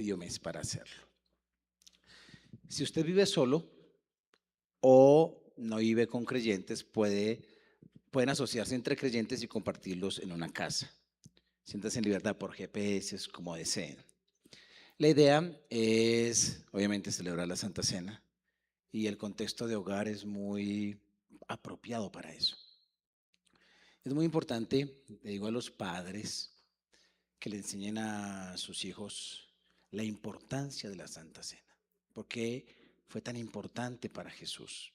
medio mes para hacerlo. Si usted vive solo o no vive con creyentes, pueden asociarse entre creyentes y compartirlos en una casa. Siéntanse en libertad por GPS, como deseen. La idea es, obviamente, celebrar la Santa Cena y el contexto de hogar es muy apropiado para eso. Es muy importante, le digo a los padres, que le enseñen a sus hijos la importancia de la Santa Cena. ¿Por qué fue tan importante para Jesús?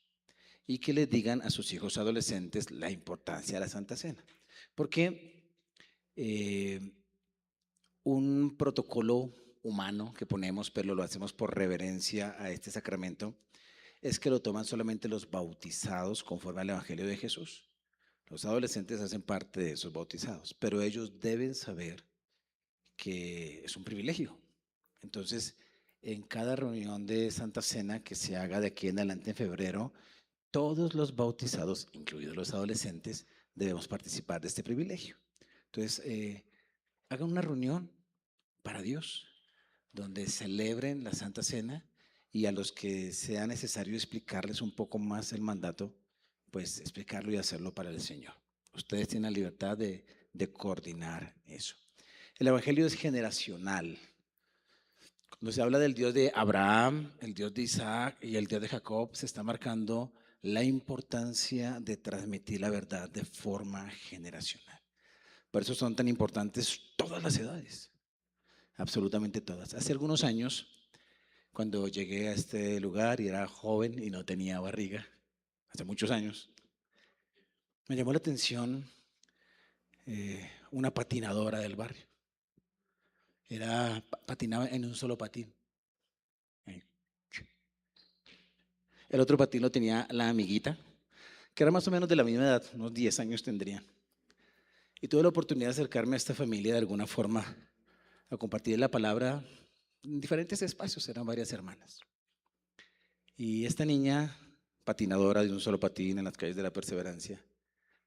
Y que les digan a sus hijos adolescentes la importancia de la Santa Cena. Porque eh, un protocolo humano que ponemos, pero lo hacemos por reverencia a este sacramento, es que lo toman solamente los bautizados conforme al Evangelio de Jesús. Los adolescentes hacen parte de esos bautizados, pero ellos deben saber que es un privilegio. Entonces, en cada reunión de Santa Cena que se haga de aquí en adelante en febrero, todos los bautizados, incluidos los adolescentes, debemos participar de este privilegio. Entonces, hagan una reunión para Dios, donde celebren la Santa Cena y a los que sea necesario explicarles un poco más el mandato, pues explicarlo y hacerlo para el Señor. Ustedes tienen la libertad de coordinar eso. El Evangelio es generacional. Cuando se habla del Dios de Abraham, el Dios de Isaac y el Dios de Jacob, se está marcando la importancia de transmitir la verdad de forma generacional. Por eso son tan importantes todas las edades, absolutamente todas. Hace algunos años, cuando llegué a este lugar y era joven y no tenía barriga, hace muchos años, me llamó la atención una patinadora del barrio. Patinaba en un solo patín. El otro patín lo tenía la amiguita, que era más o menos de la misma edad, unos 10 años tendría. Y tuve la oportunidad de acercarme a esta familia de alguna forma, a compartir la palabra en diferentes espacios, eran varias hermanas. Y esta niña, patinadora de un solo patín en las calles de la Perseverancia,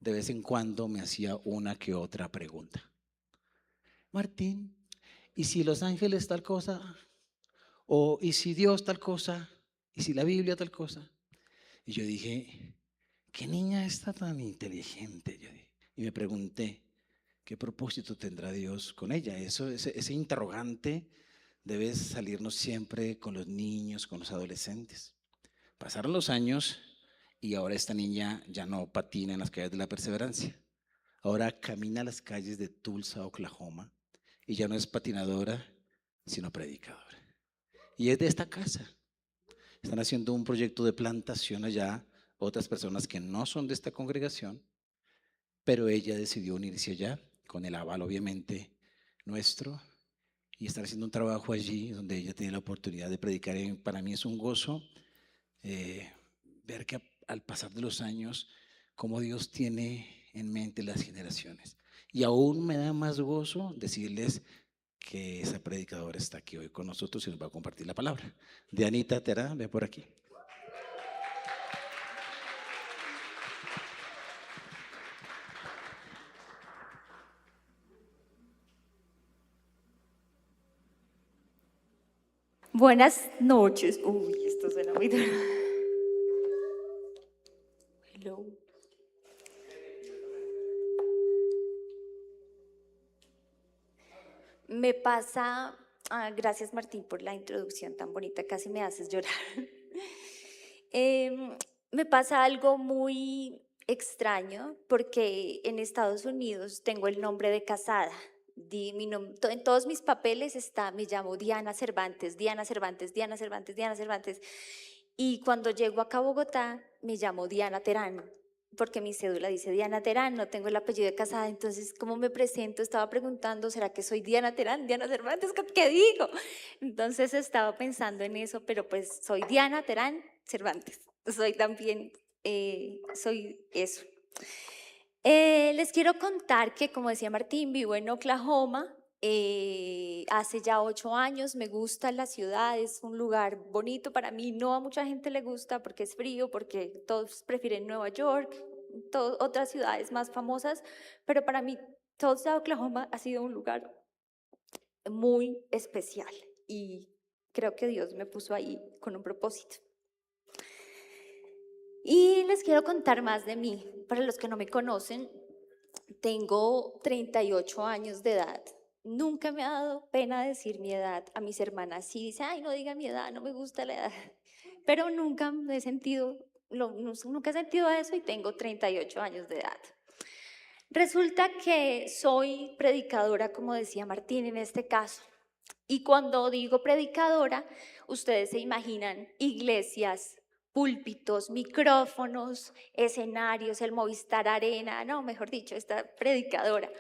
de vez en cuando me hacía una que otra pregunta. Martín, ¿y si los ángeles tal cosa? ¿O y si Dios tal cosa? ¿Y si la Biblia tal cosa? Y yo dije, ¿qué niña está tan inteligente? Yo dije. Y me pregunté, ¿qué propósito tendrá Dios con ella? Ese interrogante debe salirnos siempre con los niños, con los adolescentes. Pasaron los años y ahora esta niña ya no patina en las calles de la Perseverancia. Ahora camina las calles de Tulsa, Oklahoma, y ya no es patinadora, sino predicadora. Y es de esta casa. Están haciendo un proyecto de plantación allá, otras personas que no son de esta congregación, pero ella decidió unirse allá, con el aval obviamente nuestro, y estar haciendo un trabajo allí donde ella tiene la oportunidad de predicar. Para mí es un gozo eh, ver que al pasar de los años, cómo Dios tiene en mente las generaciones. Y aún me da más gozo decirles que esa predicadora está aquí hoy con nosotros y nos va a compartir la palabra. Dianita Terá, ve por aquí. Buenas noches. Uy, esto suena muy duro. Hello. Me pasa, gracias Martín por la introducción tan bonita, casi me haces llorar. Em, Me pasa algo muy extraño porque en Estados Unidos tengo el nombre de casada. En todos mis papeles me llamo Diana Cervantes, Diana Cervantes, Diana Cervantes, Diana Cervantes. Y cuando llego acá a Bogotá, me llamo Diana Terán, porque mi cédula dice Diana Terán, no tengo el apellido de casada. Entonces, ¿cómo me presento? Estaba preguntando, ¿será que soy Diana Terán, Diana Cervantes? ¿Qué digo? Entonces estaba pensando en eso, pero pues soy Diana Terán Cervantes. Soy también, soy eso. Les quiero contar que, como decía Martín, vivo en Oklahoma. Hace ya 8 años. Me gusta la ciudad, es un lugar bonito para mí. No a mucha gente le gusta porque es frío, porque todos prefieren Nueva York, otras ciudades más famosas, pero para mí Tulsa, Oklahoma ha sido un lugar muy especial. y creo que Dios me puso ahí con un propósito. Y les quiero contar más de mí. Para los que no me conocen, tengo 38 años de edad. Nunca me ha dado pena decir mi edad. A mis hermanas sí dice, ay, no diga mi edad, no me gusta la edad. Pero nunca me he sentido, nunca he sentido eso y tengo 38 años de edad. Resulta que soy predicadora, como decía Martín en este caso. Y cuando digo predicadora, ustedes se imaginan iglesias, púlpitos, micrófonos, escenarios, el Movistar Arena, no, mejor dicho, esta predicadora.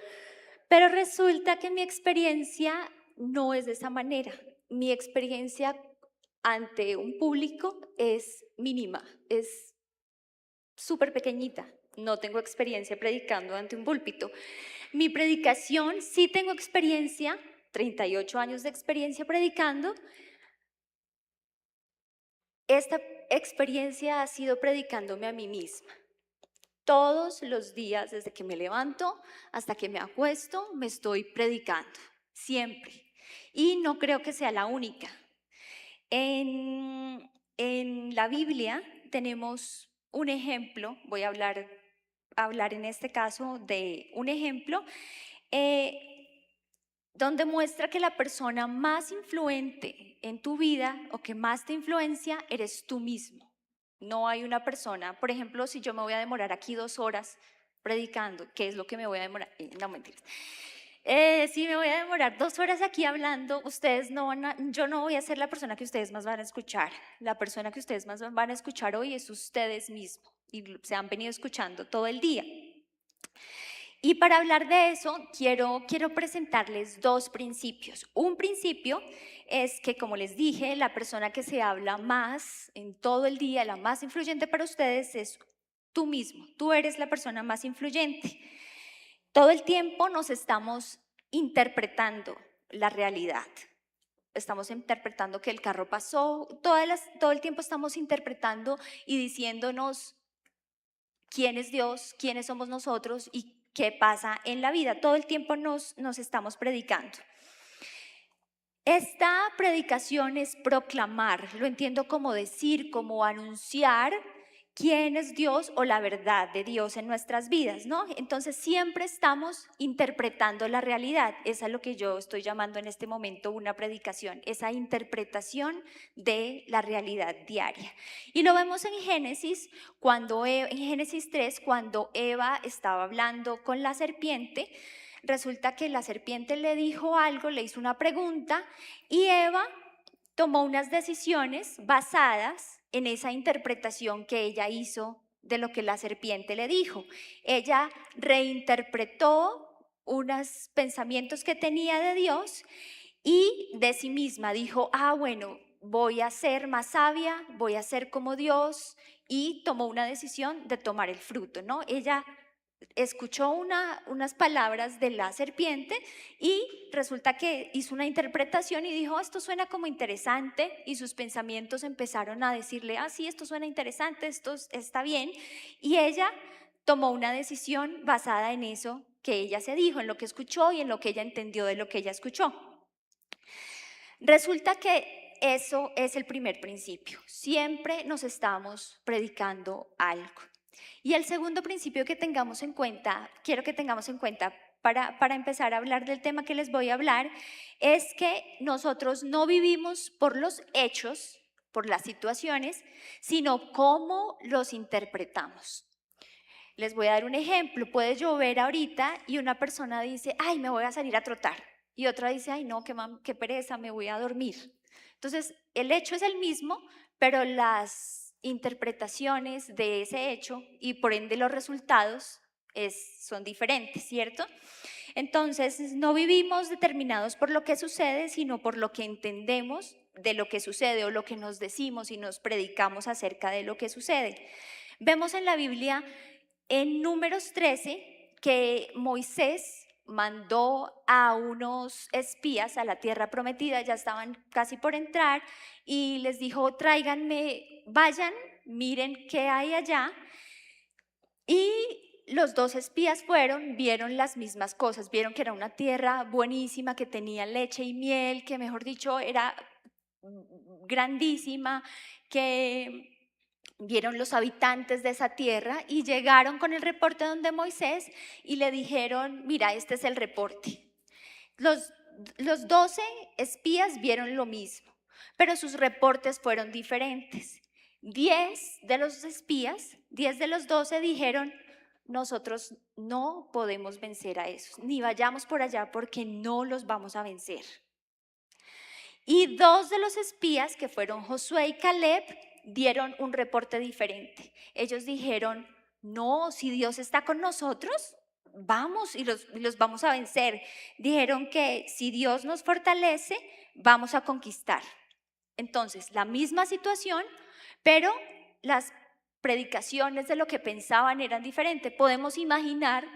Pero resulta que mi experiencia no es de esa manera. Mi experiencia ante un público es mínima, es súper pequeñita. No tengo experiencia predicando ante un púlpito. Mi predicación, sí tengo experiencia, 38 años de experiencia predicando. Esta experiencia ha sido predicándome a mí misma. Todos los días, desde que me levanto hasta que me acuesto, me estoy predicando, siempre. Y no creo que sea la única. En la Biblia tenemos un ejemplo, voy a hablar en este caso de un ejemplo, donde muestra que la persona más influente en tu vida o que más te influencia eres tú mismo. No hay una persona, por ejemplo, si yo me voy a demorar aquí 2 horas predicando, ¿qué es lo que me voy a demorar? No, mentiras. Si me voy a demorar 2 horas aquí hablando, ustedes no van a, yo no voy a ser la persona que ustedes más van a escuchar. La persona que ustedes más van a escuchar hoy es ustedes mismos y se han venido escuchando todo el día. Y para hablar de eso, quiero presentarles 2 principios. Un principio es que, como les dije, la persona que se habla más en todo el día, la más influyente para ustedes es tú mismo. Tú eres la persona más influyente. Todo el tiempo nos estamos interpretando la realidad. Estamos interpretando que el carro pasó, todo el tiempo estamos interpretando y diciéndonos quién es Dios, quiénes somos nosotros y qué pasa en la vida. Todo el tiempo nos estamos predicando. Esta predicación es proclamar, lo entiendo como decir, como anunciar quién es Dios o la verdad de Dios en nuestras vidas, ¿no? Entonces siempre estamos interpretando la realidad. Esa es lo que yo estoy llamando en este momento una predicación, esa interpretación de la realidad diaria. Y lo vemos en Génesis, en Génesis 3, cuando Eva estaba hablando con la serpiente. Resulta que la serpiente le dijo algo, le hizo una pregunta y Eva tomó unas decisiones basadas en esa interpretación que ella hizo de lo que la serpiente le dijo. Ella reinterpretó unos pensamientos que tenía de Dios y de sí misma dijo, bueno, voy a ser más sabia, voy a ser como Dios, y tomó una decisión de tomar el fruto, ¿no? Ella escuchó unas palabras de la serpiente y resulta que hizo una interpretación y dijo, esto suena como interesante, y sus pensamientos empezaron a decirle, sí, esto suena interesante, esto está bien, y ella tomó una decisión basada en eso que ella se dijo, en lo que escuchó y en lo que ella entendió de lo que ella escuchó. Resulta que eso es el primer principio, siempre nos estamos predicando algo. Y el segundo principio que tengamos en cuenta, quiero que tengamos en cuenta para empezar a hablar del tema que les voy a hablar, es que nosotros no vivimos por los hechos, por las situaciones, sino cómo los interpretamos. Les voy a dar un ejemplo. Puede llover ahorita y una persona dice, ay, me voy a salir a trotar. Y otra dice, ay, no, qué pereza, me voy a dormir. Entonces, el hecho es el mismo, pero las interpretaciones de ese hecho y por ende los resultados son diferentes, ¿cierto? Entonces, no vivimos determinados por lo que sucede, sino por lo que entendemos de lo que sucede o lo que nos decimos y nos predicamos acerca de lo que sucede. Vemos en la Biblia, en Números 13, que Moisés mandó a unos espías a la tierra prometida, ya estaban casi por entrar, y les dijo, tráiganme, vayan, miren qué hay allá. Y los dos espías fueron, vieron las mismas cosas, vieron que era una tierra buenísima, que tenía leche y miel, que mejor dicho era grandísima, que vieron los habitantes de esa tierra y llegaron con el reporte donde Moisés y le dijeron, mira, este es el reporte. Los 12 espías vieron lo mismo, pero sus reportes fueron diferentes. 10 de los espías, 10 de los 12 dijeron, nosotros no podemos vencer a esos, ni vayamos por allá porque no los vamos a vencer. Y 2 de los espías, que fueron Josué y Caleb, dieron un reporte diferente. Ellos dijeron, no, si Dios está con nosotros, vamos y los vamos a vencer. Dijeron que si Dios nos fortalece, vamos a conquistar. Entonces, la misma situación, pero las predicaciones de lo que pensaban eran diferentes. Podemos imaginar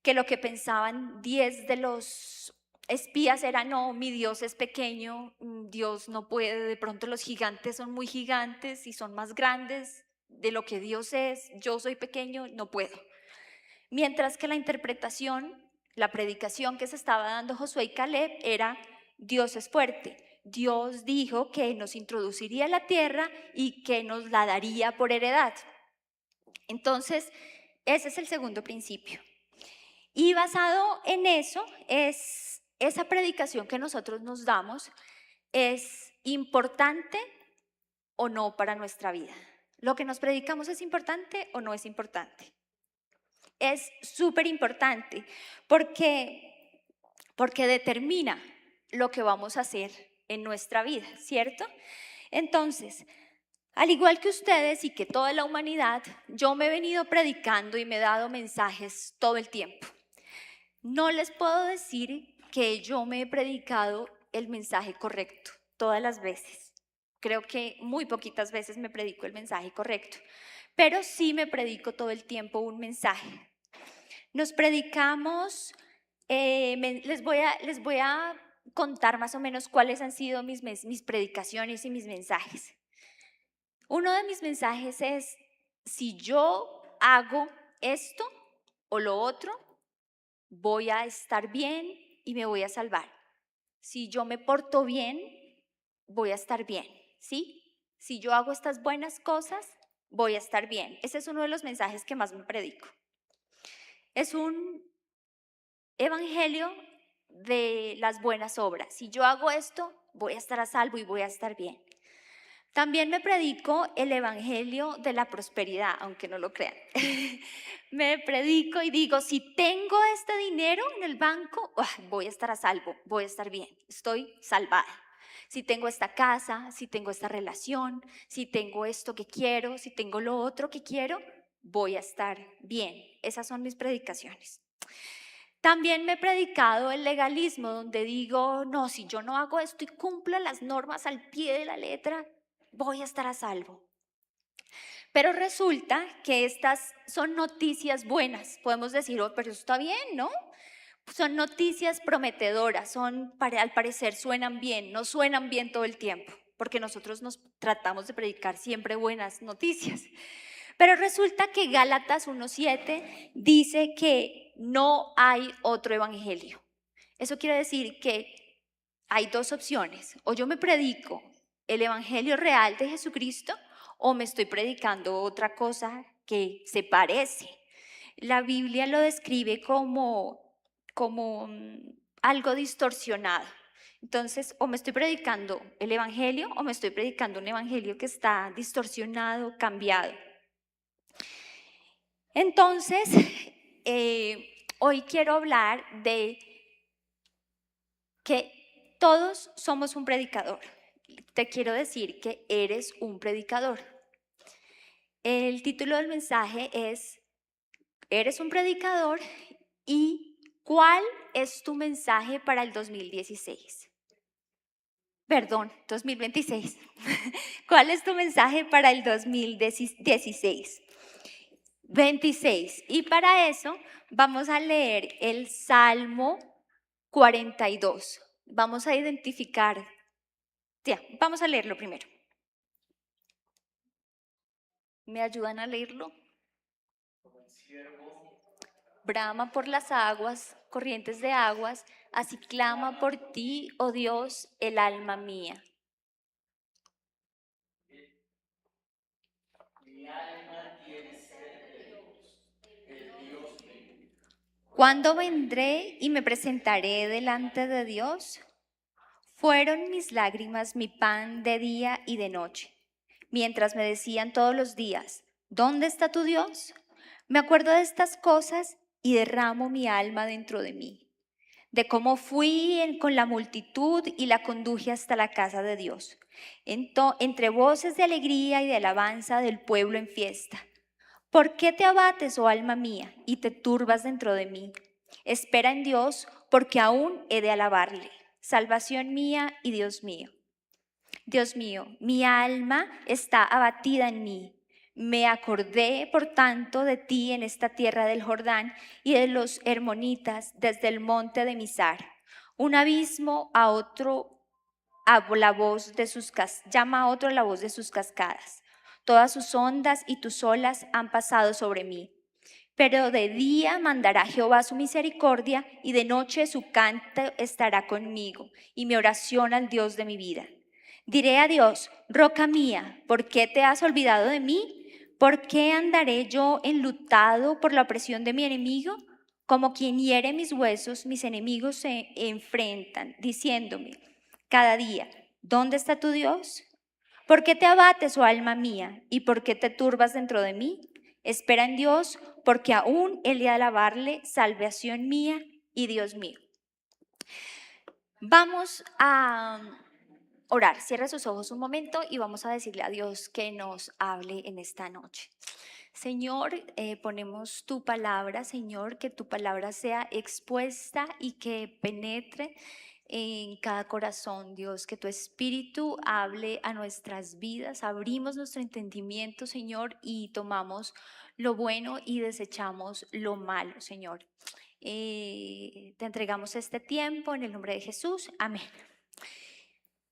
que lo que pensaban 10 de los espías era, no, mi Dios es pequeño, Dios no puede, de pronto los gigantes son muy gigantes y son más grandes de lo que Dios es, yo soy pequeño, no puedo. Mientras que la interpretación, la predicación que se estaba dando Josué y Caleb era, Dios es fuerte, Dios dijo que nos introduciría a la tierra y que nos la daría por heredad. Entonces, ese es el segundo principio. Y basado en eso, esa predicación que nosotros nos damos es importante o no para nuestra vida. ¿Lo que nos predicamos es importante o no es importante? Es súper importante porque determina lo que vamos a hacer en nuestra vida, ¿cierto? Entonces, al igual que ustedes y que toda la humanidad, yo me he venido predicando y me he dado mensajes todo el tiempo. No les puedo decir que yo me he predicado el mensaje correcto todas las veces. Creo que muy poquitas veces me predico el mensaje correcto, pero sí me predico todo el tiempo un mensaje. Nos predicamos, les voy a contar más o menos cuáles han sido mis predicaciones y mis mensajes. Uno de mis mensajes es, si yo hago esto o lo otro, voy a estar bien y me voy a salvar. Si yo me porto bien, voy a estar bien, ¿sí? Si yo hago estas buenas cosas, voy a estar bien. Ese es uno de los mensajes que más me predico. Es un evangelio de las buenas obras. Si yo hago esto, voy a estar a salvo y voy a estar bien. También me predico el evangelio de la prosperidad, aunque no lo crean. Me predico y digo, si tengo este dinero en el banco, voy a estar a salvo, voy a estar bien, estoy salvada. Si tengo esta casa, si tengo esta relación, si tengo esto que quiero, si tengo lo otro que quiero, voy a estar bien. Esas son mis predicaciones. También me he predicado el legalismo, donde digo, no, si yo no hago esto y cumplo las normas al pie de la letra, voy a estar a salvo. Pero resulta que estas son noticias buenas. Podemos decir, oh, pero eso está bien, ¿no? Son noticias prometedoras, al parecer suenan bien, no suenan bien todo el tiempo, porque nosotros nos tratamos de predicar siempre buenas noticias. Pero resulta que Gálatas 1:7 dice que no hay otro evangelio. Eso quiere decir que hay dos opciones, o yo me predico el evangelio real de Jesucristo o me estoy predicando otra cosa que se parece. La Biblia lo describe como algo distorsionado. Entonces, o me estoy predicando el evangelio o me estoy predicando un evangelio que está distorsionado, cambiado. Entonces, hoy quiero hablar de que todos somos un predicador. Te quiero decir que eres un predicador. El título del mensaje es, ¿eres un predicador? ¿Y cuál es tu mensaje para el 2016? Perdón, 2026. ¿Cuál es tu mensaje para el 2016? 26. Y para eso vamos a leer el Salmo 42. Vamos a identificar, vamos a leerlo primero. ¿Me ayudan a leerlo? Como el siervo brama por las aguas, corrientes de aguas, así clama por ti, oh Dios, el alma mía. ¿Cuándo vendré y me presentaré delante de Dios? Fueron mis lágrimas mi pan de día y de noche, mientras me decían todos los días, ¿dónde está tu Dios? Me acuerdo de estas cosas y derramo mi alma dentro de mí, de cómo con la multitud y la conduje hasta la casa de Dios, entre voces de alegría y de alabanza del pueblo en fiesta. ¿Por qué te abates, oh alma mía, y te turbas dentro de mí? Espera en Dios, porque aún he de alabarle, salvación mía y Dios mío. Dios mío, mi alma está abatida en mí. Me acordé, por tanto, de ti en esta tierra del Jordán y de los hermonitas desde el monte de Mizar. Un abismo a otro la voz de llama a otro la voz de sus cascadas. Todas sus ondas y tus olas han pasado sobre mí. Pero de día mandará Jehová su misericordia y de noche su canto estará conmigo y mi oración al Dios de mi vida. Diré a Dios, roca mía, ¿por qué te has olvidado de mí? ¿Por qué andaré yo enlutado por la opresión de mi enemigo? Como quien hiere mis huesos, mis enemigos se enfrentan, diciéndome cada día, ¿dónde está tu Dios? ¿Por qué te abates, oh alma mía, y por qué te turbas dentro de mí? Espera en Dios, porque aún he de alabarle, salvación mía y Dios mío. Vamos a orar. Cierra sus ojos un momento y vamos a decirle a Dios que nos hable en esta noche. Señor, ponemos tu palabra, Señor, que tu palabra sea expuesta y que penetre en cada corazón, Dios, que tu espíritu hable a nuestras vidas, abrimos nuestro entendimiento, Señor, y tomamos lo bueno y desechamos lo malo, Señor. Te entregamos este tiempo en el nombre de Jesús, amén.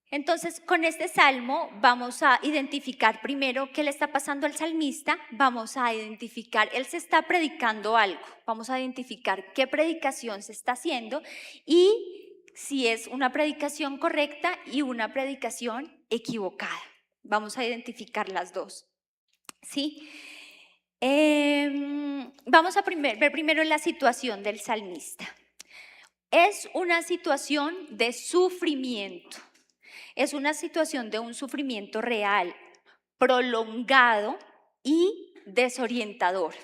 Entonces, con este salmo vamos a identificar primero qué le está pasando al salmista, vamos a identificar, él se está predicando algo, vamos a identificar qué predicación se está haciendo y si es una predicación correcta y una predicación equivocada. Vamos a identificar las dos, ¿sí? Vamos a ver primero la situación del salmista. Es una situación de sufrimiento. Es una situación de un sufrimiento real, prolongado y desorientador.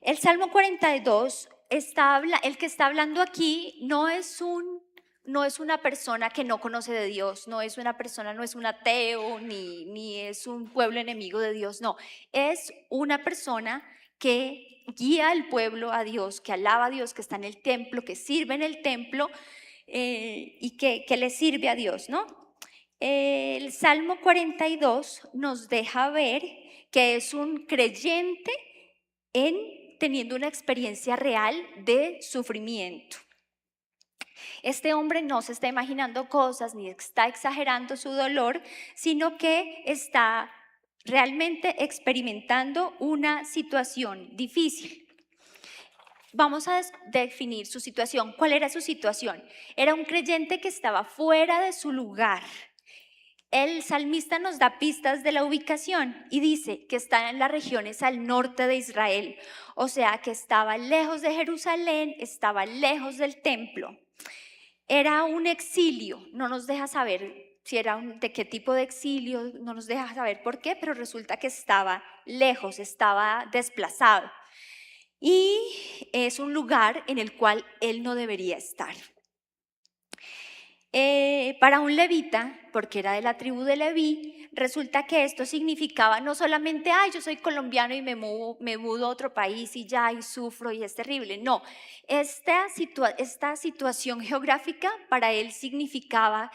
El Salmo 42, el que está hablando aquí no es una persona que no conoce de Dios, no es un ateo, ni es un pueblo enemigo de Dios, no. Es una persona que guía al pueblo a Dios, que alaba a Dios, que está en el templo, que sirve en el templo, y que le sirve a Dios, ¿no? El Salmo 42 nos deja ver que es un creyente teniendo una experiencia real de sufrimiento. Este hombre no se está imaginando cosas ni está exagerando su dolor, sino que está realmente experimentando una situación difícil. Vamos a definir su situación. ¿Cuál era su situación? Era un creyente que estaba fuera de su lugar. El salmista nos da pistas de la ubicación y dice que está en las regiones al norte de Israel, o sea que estaba lejos de Jerusalén, estaba lejos del templo. Era un exilio, no nos deja saber si era de qué tipo de exilio, no nos deja saber por qué, pero resulta que estaba lejos, estaba desplazado. Y es un lugar en el cual él no debería estar. Para un levita, porque era de la tribu de Leví, resulta que esto significaba no solamente, yo soy colombiano y me mudo a otro país y ya, y sufro y es terrible. No, esta situación geográfica para él significaba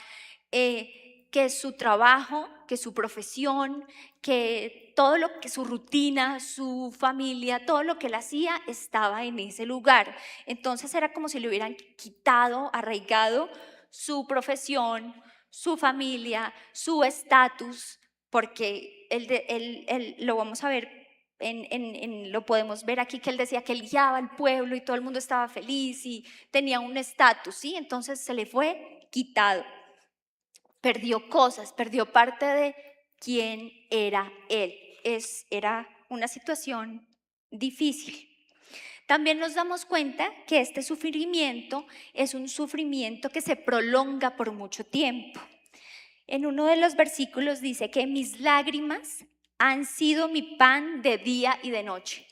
que su trabajo, que su profesión, que todo lo que su rutina, su familia, todo lo que él hacía estaba en ese lugar. Entonces era como si le hubieran quitado, arraigado su profesión, su familia, su estatus, porque él lo vamos a ver lo podemos ver aquí, que él decía que él guiaba al pueblo y todo el mundo estaba feliz y tenía un estatus, ¿sí? Entonces se le fue quitado, perdió cosas, perdió parte de quién era él. Era una situación difícil. También nos damos cuenta que este sufrimiento es un sufrimiento que se prolonga por mucho tiempo. En uno de los versículos dice que mis lágrimas han sido mi pan de día y de noche.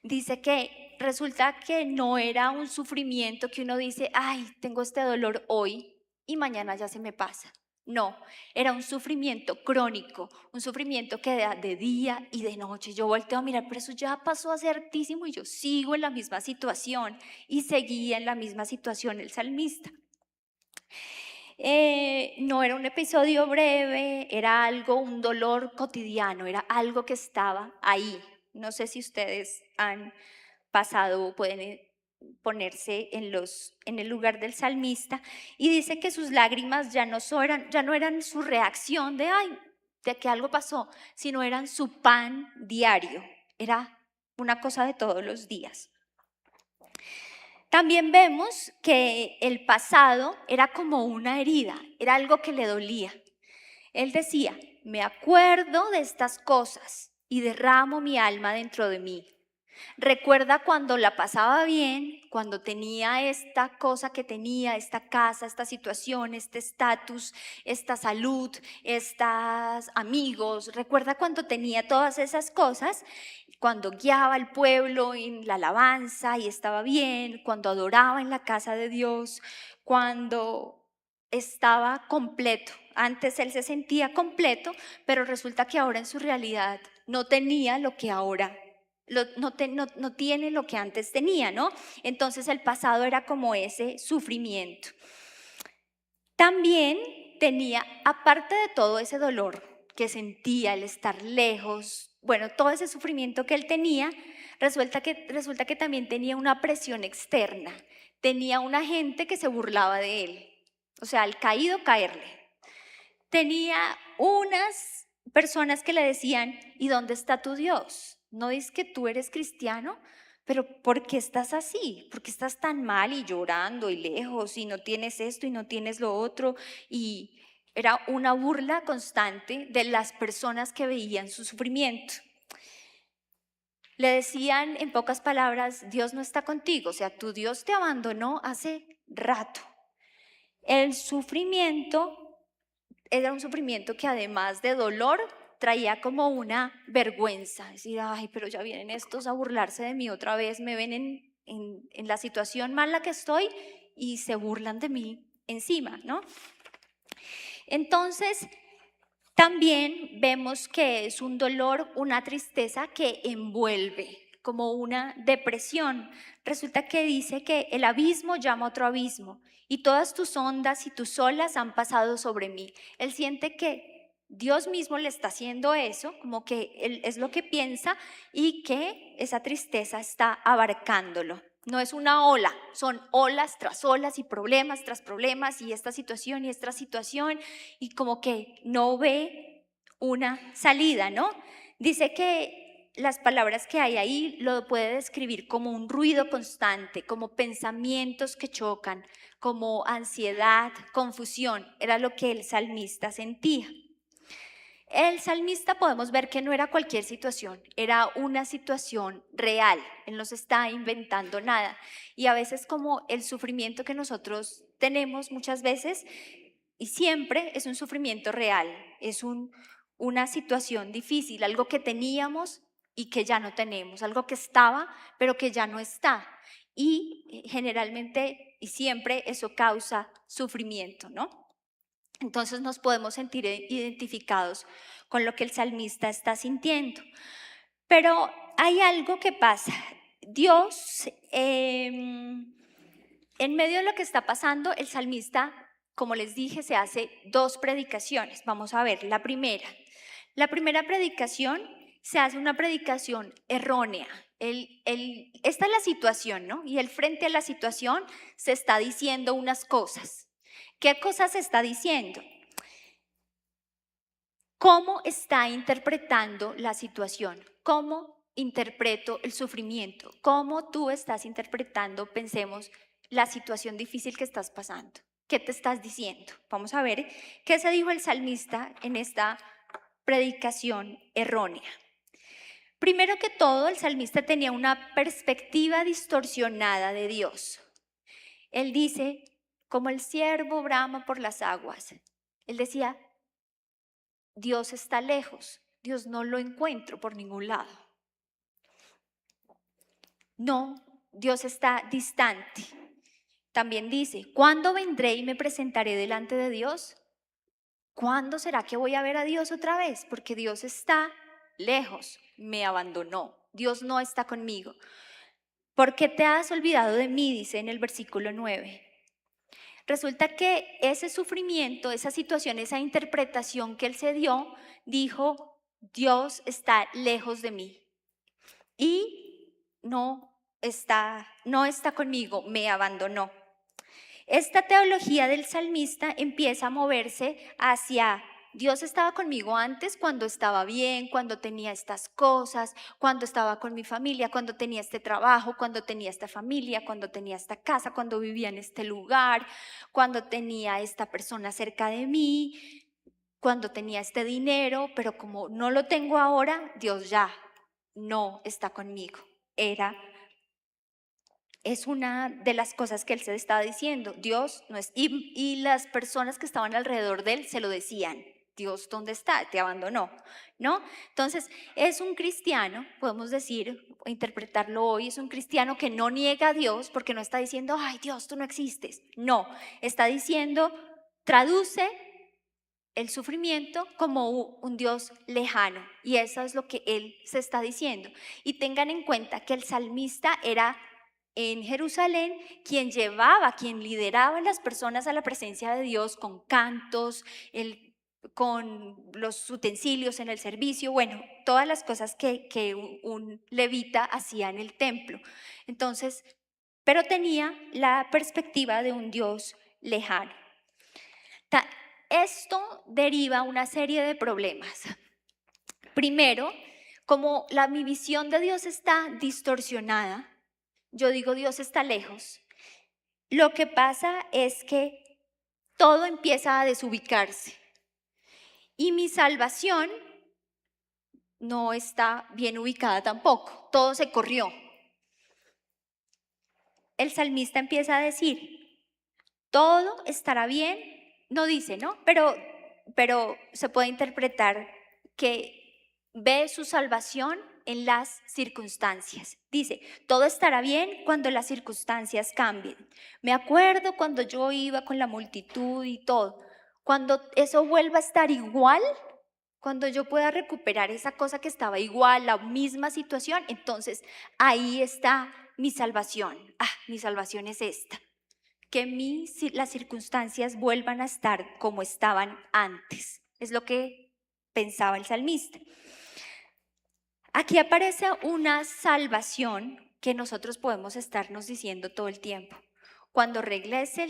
Dice que resulta que no era un sufrimiento que uno dice, ay, tengo este dolor hoy y mañana ya se me pasa. No, era un sufrimiento crónico, un sufrimiento que da de día y de noche. Yo volteo a mirar, pero eso ya pasó hace hartísimo y yo sigo en la misma situación y seguía en la misma situación el salmista. No era un episodio breve, era algo, un dolor cotidiano, era algo que estaba ahí. No sé si ustedes han pasado o pueden ponerse en el lugar del salmista, y dice que sus lágrimas ya no eran su reacción de ay, de que algo pasó, sino eran su pan diario, era una cosa de todos los días. También vemos que el pasado era como una herida, era algo que le dolía. Él decía, me acuerdo de estas cosas y derramo mi alma dentro de mí. Recuerda cuando la pasaba bien, cuando tenía esta cosa que tenía, esta casa, esta situación, este estatus, esta salud, estos amigos. Recuerda cuando tenía todas esas cosas, cuando guiaba al pueblo en la alabanza y estaba bien, cuando adoraba en la casa de Dios, cuando estaba completo. Antes él se sentía completo, pero resulta que ahora en su realidad no tenía lo que ahora no tiene lo que antes tenía, ¿no? Entonces el pasado era como ese sufrimiento. También tenía, aparte de todo ese dolor que sentía, el estar lejos, bueno, todo ese sufrimiento que él tenía, resulta que también tenía una presión externa, tenía una gente que se burlaba de él, o sea, al caído caerle. Tenía unas personas que le decían, ¿y dónde está tu Dios? ¿No es que tú eres cristiano? Pero ¿por qué estás así? ¿Por qué estás tan mal y llorando y lejos y no tienes esto y no tienes lo otro? Y era una burla constante de las personas que veían su sufrimiento. Le decían en pocas palabras, Dios no está contigo, o sea, tu Dios te abandonó hace rato. El sufrimiento era un sufrimiento que además de dolor traía como una vergüenza, decir, ay, pero ya vienen estos a burlarse de mí otra vez, me ven en la situación mala que estoy y se burlan de mí encima, ¿no? Entonces, también vemos que es un dolor, una tristeza que envuelve, como una depresión. Resulta que dice que el abismo llama a otro abismo y todas tus ondas y tus olas han pasado sobre mí. Él siente que Dios mismo le está haciendo eso, como que él es lo que piensa y que esa tristeza está abarcándolo. No es una ola, son olas tras olas y problemas tras problemas y esta situación y como que no ve una salida, ¿no? Dice que las palabras que hay ahí lo puede describir como un ruido constante, como pensamientos que chocan, como ansiedad, confusión, era lo que el salmista sentía. El salmista podemos ver que no era cualquier situación, era una situación real, él no se está inventando nada. Y a veces como el sufrimiento que nosotros tenemos muchas veces y siempre es un sufrimiento real, es una situación difícil, algo que teníamos y que ya no tenemos, algo que estaba pero que ya no está. Y generalmente y siempre eso causa sufrimiento, ¿no? Entonces nos podemos sentir identificados con lo que el salmista está sintiendo. Pero hay algo que pasa. Dios, en medio de lo que está pasando, el salmista, como les dije, se hace dos predicaciones. Vamos a ver, la primera. La primera predicación se hace una predicación errónea. Esta es la situación, ¿no? Y él frente a la situación se está diciendo unas cosas. ¿Qué cosas está diciendo? ¿Cómo está interpretando la situación? ¿Cómo interpreto el sufrimiento? ¿Cómo tú estás interpretando, pensemos, la situación difícil que estás pasando? ¿Qué te estás diciendo? Vamos a ver qué se dijo el salmista en esta predicación errónea. Primero que todo, el salmista tenía una perspectiva distorsionada de Dios. Él dice, como el ciervo brama por las aguas. Él decía, Dios está lejos, Dios no lo encuentro por ningún lado. No, Dios está distante. También dice, ¿cuándo vendré y me presentaré delante de Dios? ¿Cuándo será que voy a ver a Dios otra vez? Porque Dios está lejos, me abandonó, Dios no está conmigo. ¿Por qué te has olvidado de mí? Dice en el versículo 9. Resulta que ese sufrimiento, esa situación, esa interpretación que él se dio, dijo, Dios está lejos de mí y no está conmigo, me abandonó. Esta teología del salmista empieza a moverse hacia Dios estaba conmigo antes cuando estaba bien, cuando tenía estas cosas, cuando estaba con mi familia, cuando tenía este trabajo, cuando tenía esta familia, cuando tenía esta casa, cuando vivía en este lugar, cuando tenía esta persona cerca de mí, cuando tenía este dinero, pero como no lo tengo ahora, Dios ya no está conmigo. Es una de las cosas que él se estaba diciendo. Dios no es, y las personas que estaban alrededor de él se lo decían. Dios, ¿dónde está? Te abandonó, ¿no? Entonces, es un cristiano, podemos decir, o interpretarlo hoy, es un cristiano que no niega a Dios porque no está diciendo, ay Dios, tú no existes. No, está diciendo, traduce el sufrimiento como un Dios lejano. Y eso es lo que él se está diciendo. Y tengan en cuenta que el salmista era en Jerusalén quien lideraba a las personas a la presencia de Dios con cantos, con los utensilios en el servicio, bueno, todas las cosas que un levita hacía en el templo. Entonces, pero tenía la perspectiva de un Dios lejano. Esto deriva una serie de problemas. Primero, como mi visión de Dios está distorsionada, yo digo Dios está lejos, lo que pasa es que todo empieza a desubicarse y mi salvación no está bien ubicada tampoco, todo se corrió. El salmista empieza a decir, todo estará bien, no dice, ¿no? Pero se puede interpretar que ve su salvación en las circunstancias. Dice, todo estará bien cuando las circunstancias cambien. Me acuerdo cuando yo iba con la multitud y todo. Cuando eso vuelva a estar igual, cuando yo pueda recuperar esa cosa que estaba igual, la misma situación, entonces ahí está mi salvación. Mi salvación es esta. Que las circunstancias vuelvan a estar como estaban antes. Es lo que pensaba el salmista. Aquí aparece una salvación que nosotros podemos estarnos diciendo todo el tiempo. Cuando regrese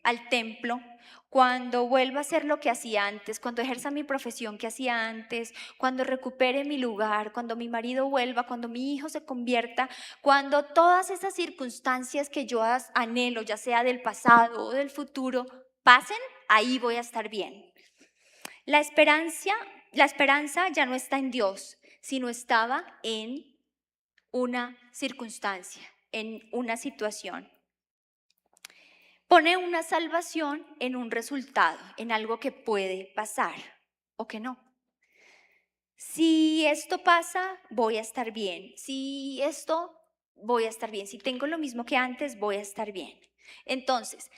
al templo, cuando vuelva a hacer lo que hacía antes, cuando ejerza mi profesión que hacía antes, cuando recupere mi lugar, cuando mi marido vuelva, cuando mi hijo se convierta, cuando todas esas circunstancias que yo anhelo, ya sea del pasado o del futuro, pasen, ahí voy a estar bien. La esperanza ya no está en Dios, sino estaba en una circunstancia, en una situación. Pone una salvación en un resultado, en algo que puede pasar o que no. Si esto pasa, voy a estar bien. Si esto, voy a estar bien. Si tengo lo mismo que antes, voy a estar bien. Entonces,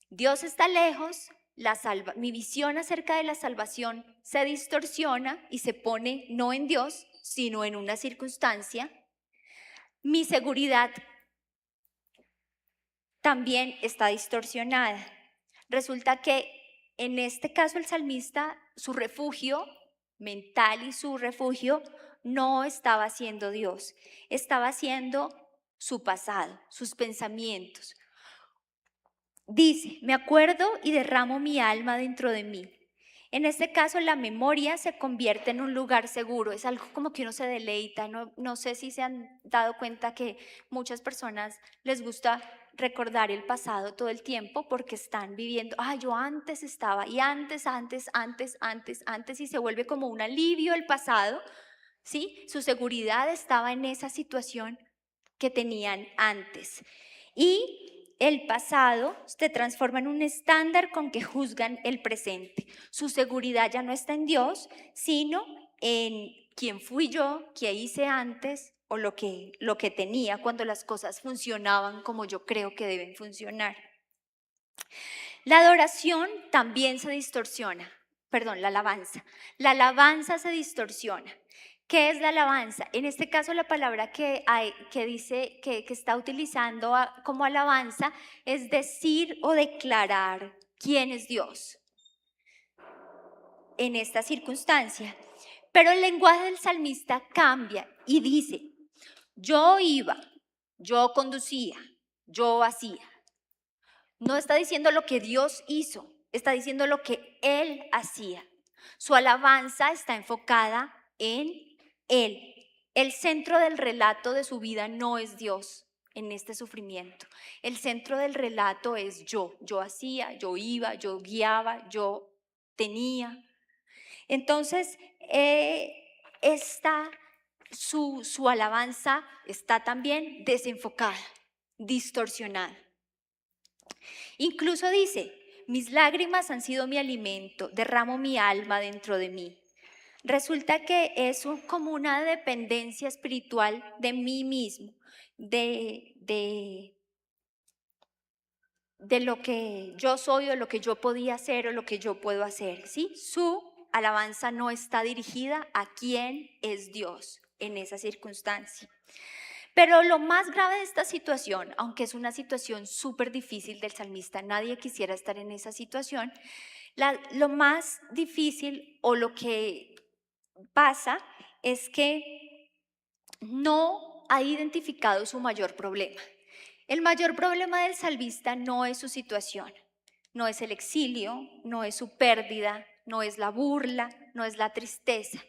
Dios está lejos, mi visión acerca de la salvación se distorsiona y se pone no en Dios, sino en una circunstancia. Mi seguridad también está distorsionada. Resulta que en este caso el salmista, su refugio mental y su refugio no estaba siendo Dios, estaba siendo su pasado, sus pensamientos. Dice, me acuerdo y derramo mi alma dentro de mí. En este caso, la memoria se convierte en un lugar seguro, es algo como que uno se deleita. No sé si se han dado cuenta que muchas personas les gusta recordar el pasado todo el tiempo porque están viviendo, yo antes estaba, y antes, y se vuelve como un alivio el pasado, ¿sí? Su seguridad estaba en esa situación que tenían antes. Y el pasado se transforma en un estándar con que juzgan el presente. Su seguridad ya no está en Dios, sino en quién fui yo, qué hice antes o lo que tenía cuando las cosas funcionaban como yo creo que deben funcionar. La adoración también se distorsiona, perdón, la alabanza. La alabanza se distorsiona. ¿Qué es la alabanza? En este caso, la palabra que dice que está utilizando como alabanza es decir o declarar quién es Dios en esta circunstancia. Pero el lenguaje del salmista cambia y dice: yo iba, yo conducía, yo hacía. No está diciendo lo que Dios hizo, está diciendo lo que Él hacía. Su alabanza está enfocada en Él. El centro del relato de su vida no es Dios en este sufrimiento. El centro del relato es yo. Yo hacía, yo iba, yo guiaba, yo tenía. Entonces, su alabanza está también desenfocada, distorsionada. Incluso dice: mis lágrimas han sido mi alimento, derramo mi alma dentro de mí. Resulta que es como una dependencia espiritual de mí mismo, de lo que yo soy o lo que yo podía hacer o lo que yo puedo hacer, ¿sí? Su alabanza no está dirigida a quién es Dios en esa circunstancia. Pero lo más grave de esta situación, aunque es una situación súper difícil del salmista, nadie quisiera estar en esa situación, lo más difícil o lo que pasa es que no ha identificado su mayor problema. El mayor problema del salmista no es su situación, no es el exilio, no es su pérdida, no es la burla, no es la tristeza.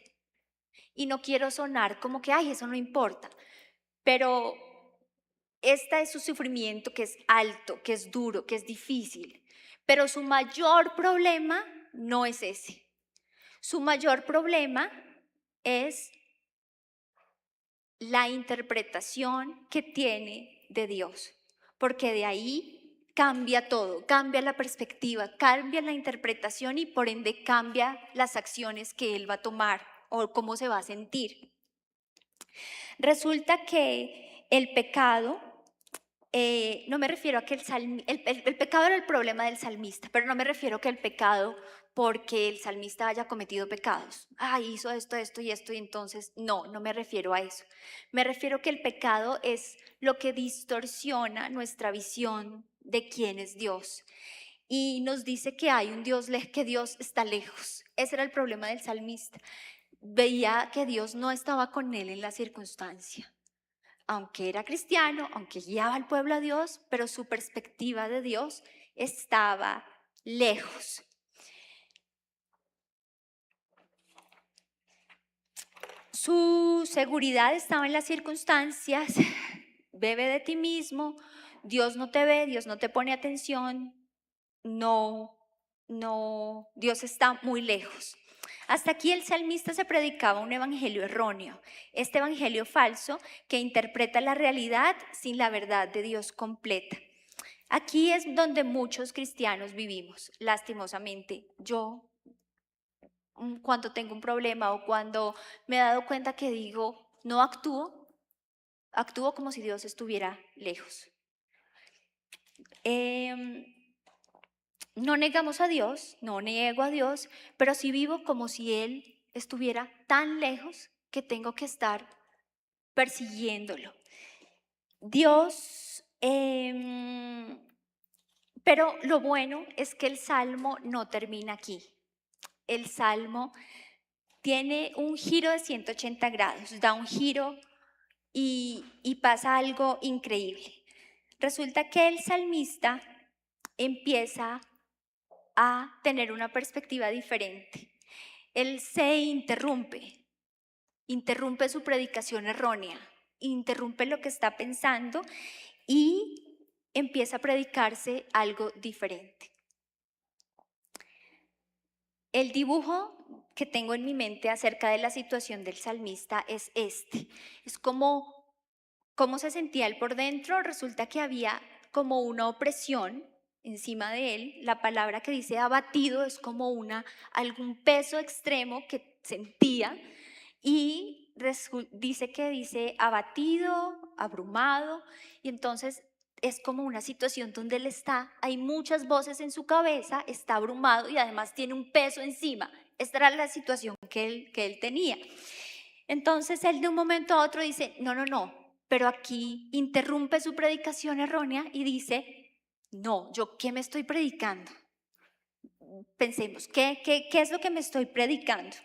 Y no quiero sonar como que, eso no importa, pero este es su sufrimiento, que es alto, que es duro, que es difícil. Pero su mayor problema no es ese. Su mayor problema es la interpretación que tiene de Dios, porque de ahí cambia todo, cambia la perspectiva, cambia la interpretación y por ende cambia las acciones que él va a tomar o cómo se va a sentir. Resulta que el pecado, no me refiero a que el pecado era el problema del salmista, pero no me refiero que el pecado porque el salmista haya cometido pecados. Hizo esto y esto, y entonces no me refiero a eso. Me refiero que el pecado es lo que distorsiona nuestra visión de quién es Dios. Y nos dice que hay un Dios, que Dios está lejos. Ese era el problema del salmista. Veía que Dios no estaba con él en la circunstancia. Aunque era cristiano, aunque guiaba al pueblo a Dios, pero su perspectiva de Dios estaba lejos. Su seguridad estaba en las circunstancias. Bebe de ti mismo. Dios no te ve, Dios no te pone atención. No, Dios está muy lejos. Hasta aquí el salmista se predicaba un evangelio erróneo, este evangelio falso que interpreta la realidad sin la verdad de Dios completa. Aquí es donde muchos cristianos vivimos, lastimosamente. Yo, cuando tengo un problema o cuando me he dado cuenta que digo, no actúo como si Dios estuviera lejos. No negamos a Dios, no niego a Dios, pero sí vivo como si Él estuviera tan lejos que tengo que estar persiguiéndolo. Dios, pero lo bueno es que el Salmo no termina aquí. El Salmo tiene un giro de 180 grados, da un giro y pasa algo increíble. Resulta que el salmista empieza a tener una perspectiva diferente. Él se interrumpe su predicación errónea, interrumpe lo que está pensando y empieza a predicarse algo diferente. El dibujo que tengo en mi mente acerca de la situación del salmista es este. Es como cómo se sentía él por dentro. Resulta que había como una opresión encima de él. La palabra que dice abatido es como algún peso extremo que sentía, y dice abatido, abrumado, y entonces es como una situación donde él hay muchas voces en su cabeza, está abrumado y además tiene un peso encima. Esta era la situación que él tenía. Entonces él de un momento a otro dice, no, pero aquí interrumpe su predicación errónea y dice, no, ¿yo qué me estoy predicando? Pensemos, ¿qué es lo que me estoy predicando?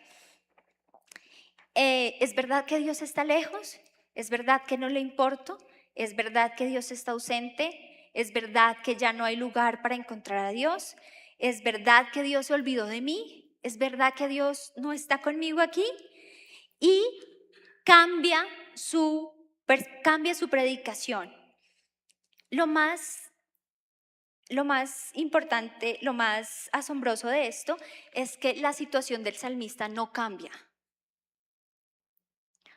¿Es verdad que Dios está lejos? ¿Es verdad que no le importo? ¿Es verdad que Dios está ausente? ¿Es verdad que ya no hay lugar para encontrar a Dios? ¿Es verdad que Dios se olvidó de mí? ¿Es verdad que Dios no está conmigo aquí? Y cambia su predicación. Lo más importante, lo más asombroso de esto es que la situación del salmista no cambia.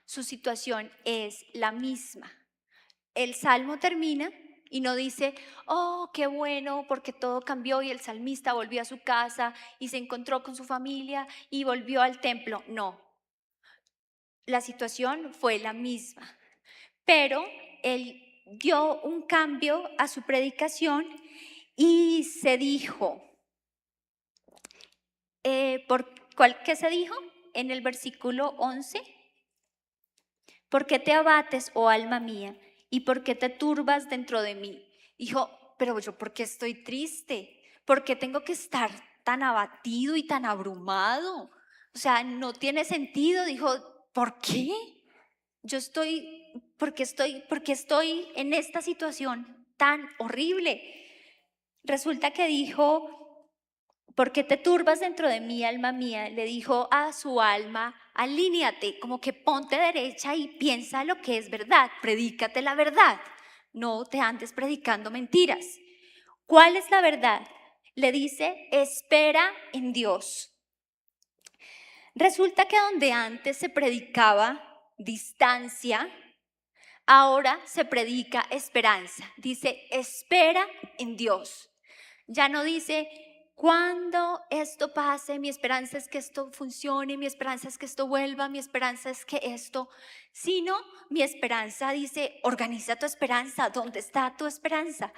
Su situación es la misma. El salmo termina y no dice, oh, qué bueno, porque todo cambió y el salmista volvió a su casa y se encontró con su familia y volvió al templo. No, la situación fue la misma, pero él dio un cambio a su predicación y se dijo, ¿qué se dijo? En el versículo 11, ¿por qué te abates, oh alma mía? ¿Y por qué te turbas dentro de mí? Dijo, pero yo, ¿por qué estoy triste? ¿Por qué tengo que estar tan abatido y tan abrumado? O sea, no tiene sentido. Dijo, ¿por qué? ¿Por qué estoy en esta situación tan horrible? Resulta que dijo, ¿por qué te turbas dentro de mí, alma mía? Le dijo a su alma, alíñate, como que ponte derecha y piensa lo que es verdad, predícate la verdad, no te andes predicando mentiras. ¿Cuál es la verdad? Le dice, espera en Dios. Resulta que donde antes se predicaba distancia, ahora se predica esperanza. Dice, espera en Dios. Ya no dice, cuando esto pase, mi esperanza es que esto funcione, mi esperanza es que esto vuelva, mi esperanza es que esto, sino mi esperanza dice, organiza tu esperanza, ¿dónde está tu esperanza?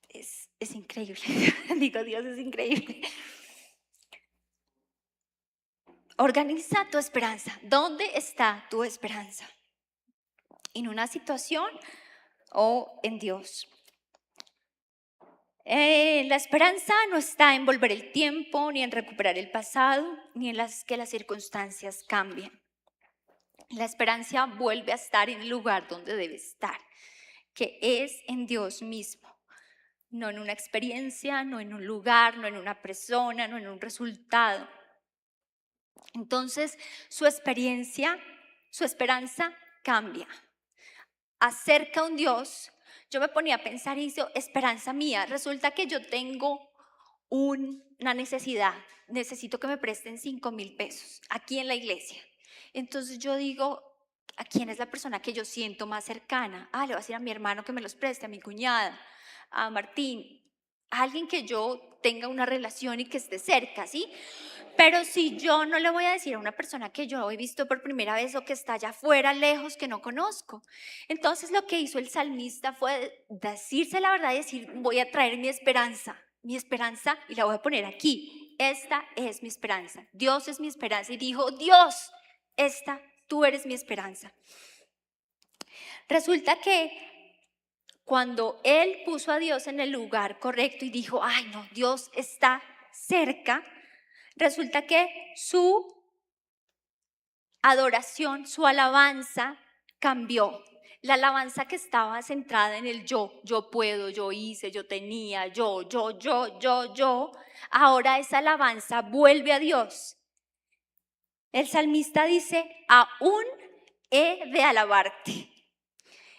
Es increíble, digo, Dios es increíble. Organiza tu esperanza, ¿dónde está tu esperanza? ¿En una situación o en Dios? La esperanza no está en volver el tiempo, ni en recuperar el pasado, ni en que las circunstancias cambien. La esperanza vuelve a estar en el lugar donde debe estar, que es en Dios mismo. No en una experiencia, no en un lugar, no en una persona, no en un resultado. Entonces, su esperanza cambia. Acerca a un Dios. Yo me ponía a pensar y dice, esperanza mía, resulta que yo tengo una necesidad, necesito que me presten 5,000 pesos aquí en la iglesia. Entonces yo digo, ¿a quién es la persona que yo siento más cercana? Le voy a decir a mi hermano que me los preste, a mi cuñada, a Martín, a alguien que yo tenga una relación y que esté cerca, ¿sí? Pero si yo no le voy a decir a una persona que yo he visto por primera vez o que está allá afuera, lejos, que no conozco. Entonces lo que hizo el salmista fue decirse la verdad y decir, voy a traer mi esperanza y la voy a poner aquí. Esta es mi esperanza. Dios es mi esperanza. Y dijo, Dios, tú eres mi esperanza. Resulta que cuando él puso a Dios en el lugar correcto y dijo, ay no, Dios está cerca, resulta que su adoración, su alabanza cambió. La alabanza que estaba centrada en el yo puedo, yo hice, yo tenía, yo, ahora esa alabanza vuelve a Dios. El salmista dice, aún he de alabarte.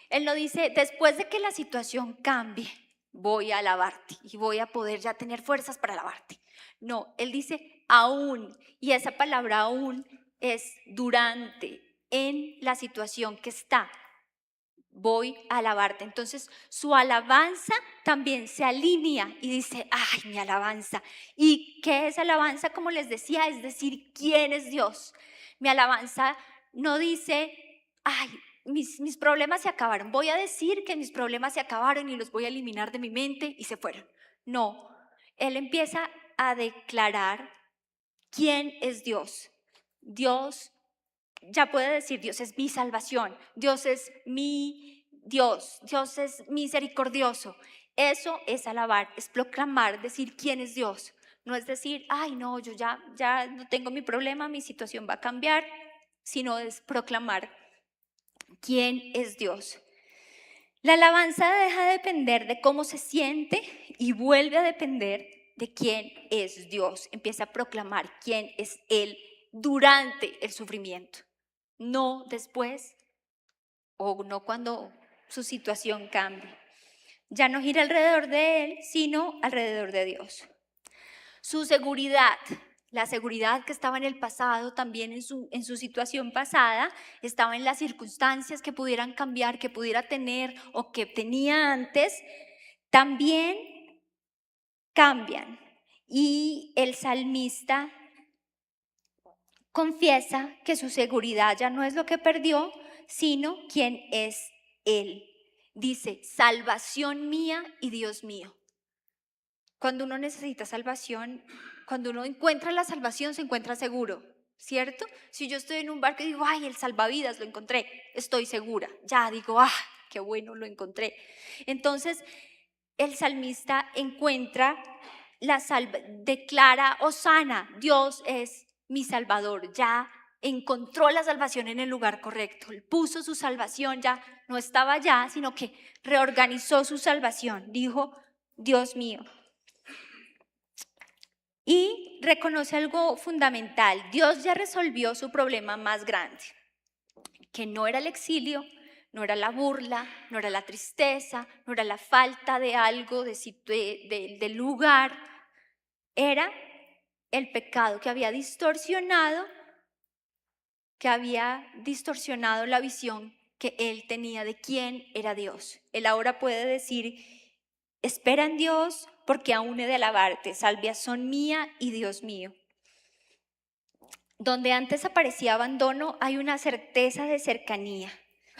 Él no dice, después de que la situación cambie, voy a alabarte y voy a poder ya tener fuerzas para alabarte. No, él dice, aún, y esa palabra aún es durante, en la situación que está. Voy a alabarte. Entonces su alabanza también se alinea y dice, ay, mi alabanza. ¿Y qué es alabanza? Como les decía, es decir, ¿quién es Dios? Mi alabanza no dice, ay, mis problemas se acabaron. Voy a decir que mis problemas se acabaron y los voy a eliminar de mi mente y se fueron. No, él empieza a declarar quién es Dios. Dios ya puede decir, Dios es mi salvación, Dios es mi Dios, Dios es misericordioso. Eso es alabar, es proclamar, decir quién es Dios. No es decir, ay no, yo ya no tengo mi problema, mi situación va a cambiar, sino es proclamar quién es Dios. La alabanza deja de depender de cómo se siente y vuelve a depender de quién es Dios. Empieza a proclamar quién es Él durante el sufrimiento. No después o no cuando su situación cambie. Ya no gira alrededor de él, sino alrededor de Dios. Su seguridad, la seguridad que estaba en el pasado, también en su situación pasada, estaba en las circunstancias que pudieran cambiar, que pudiera tener o que tenía antes, también cambian. Y el salmista confiesa que su seguridad ya no es lo que perdió, sino quién es Él. Dice, salvación mía y Dios mío. Cuando uno necesita salvación, cuando uno encuentra la salvación, se encuentra seguro, ¿cierto? Si yo estoy en un barco y digo, ay, el salvavidas lo encontré, estoy segura. Ya digo, ah, qué bueno, lo encontré. Entonces, el salmista encuentra declara, Hosana, Dios es mi salvador, ya encontró la salvación en el lugar correcto, él puso su salvación, ya no estaba allá, sino que reorganizó su salvación, dijo, Dios mío. Y reconoce algo fundamental, Dios ya resolvió su problema más grande, que no era el exilio, no era la burla, no era la tristeza, no era la falta de algo, del lugar, era el pecado que había distorsionado la visión que él tenía de quién era Dios. Él ahora puede decir, espera en Dios porque aún he de alabarte, salvación mía y Dios mío. Donde antes aparecía abandono, hay una certeza de cercanía.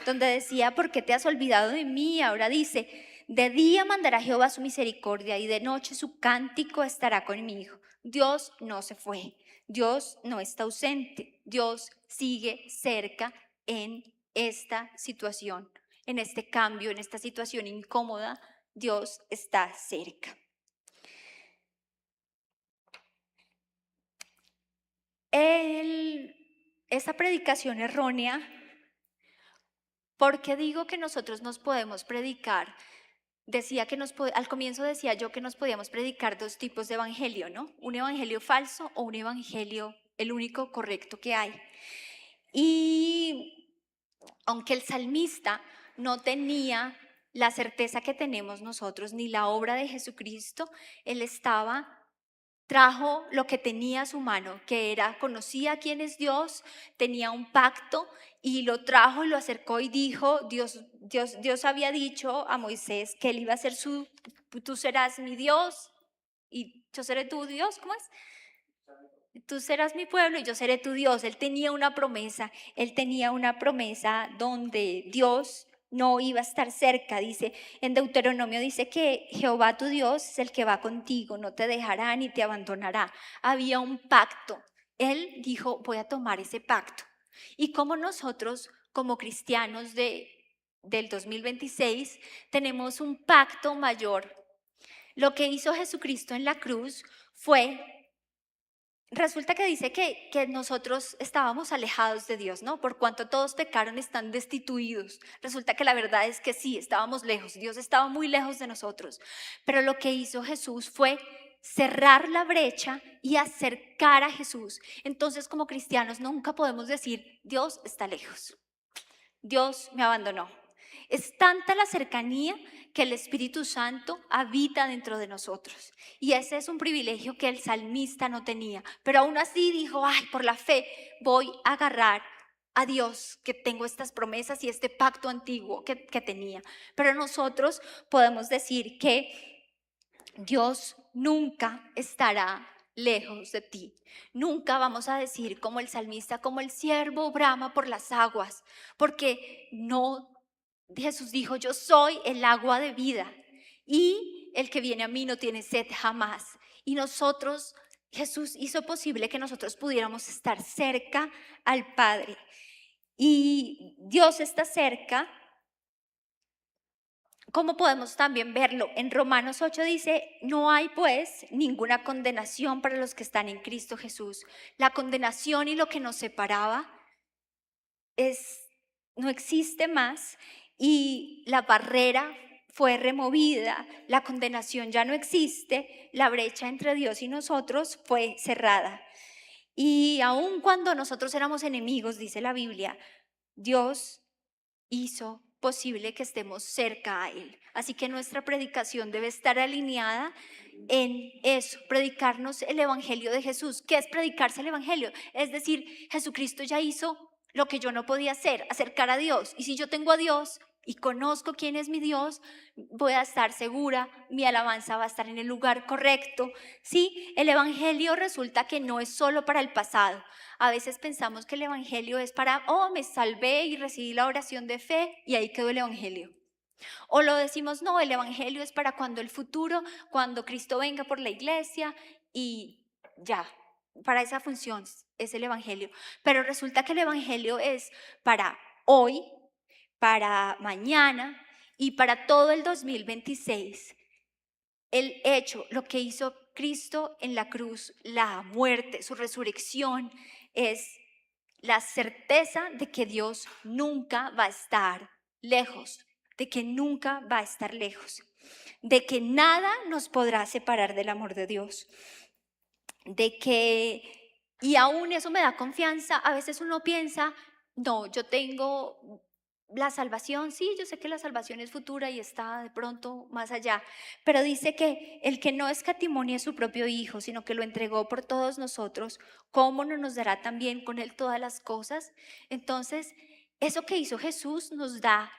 Donde decía, ¿por qué te has olvidado de mí? Ahora dice, de día mandará Jehová su misericordia y de noche su cántico estará conmigo. Dios no se fue, Dios no está ausente, Dios sigue cerca en esta situación, en este cambio, en esta situación incómoda, Dios está cerca. Esa predicación errónea, ¿por qué digo que nosotros nos podemos predicar? Al comienzo decía yo que nos podíamos predicar dos tipos de evangelio, ¿no? Un evangelio falso o un evangelio, el único correcto que hay. Y aunque el salmista no tenía la certeza que tenemos nosotros, ni la obra de Jesucristo, él trajo lo que tenía a su mano, que era, conocía quién es Dios, tenía un pacto y lo trajo y lo acercó y dijo, Dios había dicho a Moisés que él iba a ser tú serás mi Dios y yo seré tu Dios, ¿cómo es? Tú serás mi pueblo y yo seré tu Dios. Él tenía una promesa donde Dios no iba a estar cerca. Dice, en Deuteronomio dice que Jehová tu Dios es el que va contigo, no te dejará ni te abandonará. Había un pacto. Él dijo, voy a tomar ese pacto. Y como nosotros, como cristianos del 2026, tenemos un pacto mayor. Lo que hizo Jesucristo en la cruz fue resulta que dice que nosotros estábamos alejados de Dios, ¿no? Por cuanto todos pecaron, están destituidos. Resulta que la verdad es que sí, estábamos lejos. Dios estaba muy lejos de nosotros. Pero lo que hizo Jesús fue cerrar la brecha y acercar a Jesús. Entonces, como cristianos, nunca podemos decir, Dios está lejos. Dios me abandonó. Es tanta la cercanía que el Espíritu Santo habita dentro de nosotros. Y ese es un privilegio que el salmista no tenía. Pero aún así dijo, ay, por la fe voy a agarrar a Dios, que tengo estas promesas y este pacto antiguo que tenía. Pero nosotros podemos decir que Dios nunca estará lejos de ti. Nunca vamos a decir como el salmista, como el siervo brama por las aguas, porque no, Jesús dijo, yo soy el agua de vida y el que viene a mí no tiene sed jamás. Y nosotros, Jesús hizo posible que nosotros pudiéramos estar cerca al Padre. Y Dios está cerca. ¿Cómo podemos también verlo? En Romanos 8 dice, no hay pues ninguna condenación para los que están en Cristo Jesús. La condenación y lo que nos separaba no existe más y la barrera fue removida, la condenación ya no existe, la brecha entre Dios y nosotros fue cerrada. Y aun cuando nosotros éramos enemigos, dice la Biblia, Dios hizo posible que estemos cerca a Él. Así que nuestra predicación debe estar alineada en eso, predicarnos el Evangelio de Jesús. ¿Qué es predicarse el Evangelio? Es decir, Jesucristo ya hizo lo que yo no podía hacer, acercar a Dios. Y si yo tengo a Dios y conozco quién es mi Dios, voy a estar segura, mi alabanza va a estar en el lugar correcto. Sí, el Evangelio resulta que no es solo para el pasado. A veces pensamos que el Evangelio es para, oh, me salvé y recibí la oración de fe y ahí quedó el Evangelio. O lo decimos, no, el Evangelio es para cuando el futuro, cuando Cristo venga por la iglesia y ya, para esa función es el Evangelio. Pero resulta que el Evangelio es para hoy, para mañana y para todo el 2026. El hecho, lo que hizo Cristo en la cruz, la muerte, su resurrección, es la certeza de que Dios nunca va a estar lejos, de que nunca va a estar lejos, de que nada nos podrá separar del amor de Dios, de que, y aún eso me da confianza. A veces uno piensa, no, yo tengo la salvación, sí, yo sé que la salvación es futura y está de pronto más allá, pero dice que el que no escatimó a su propio Hijo, sino que lo entregó por todos nosotros, ¿cómo no nos dará también con Él todas las cosas? Entonces, eso que hizo Jesús nos da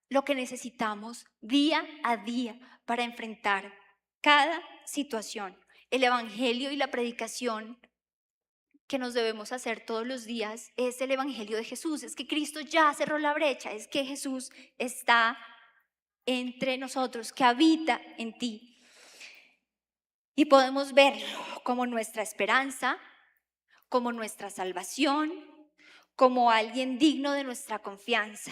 lo que necesitamos día a día para enfrentar cada situación. El Evangelio y la predicación que nos debemos hacer todos los días es el Evangelio de Jesús. Es que Cristo ya cerró la brecha, es que Jesús está entre nosotros, que habita en ti. Y podemos verlo como nuestra esperanza, como nuestra salvación, como alguien digno de nuestra confianza.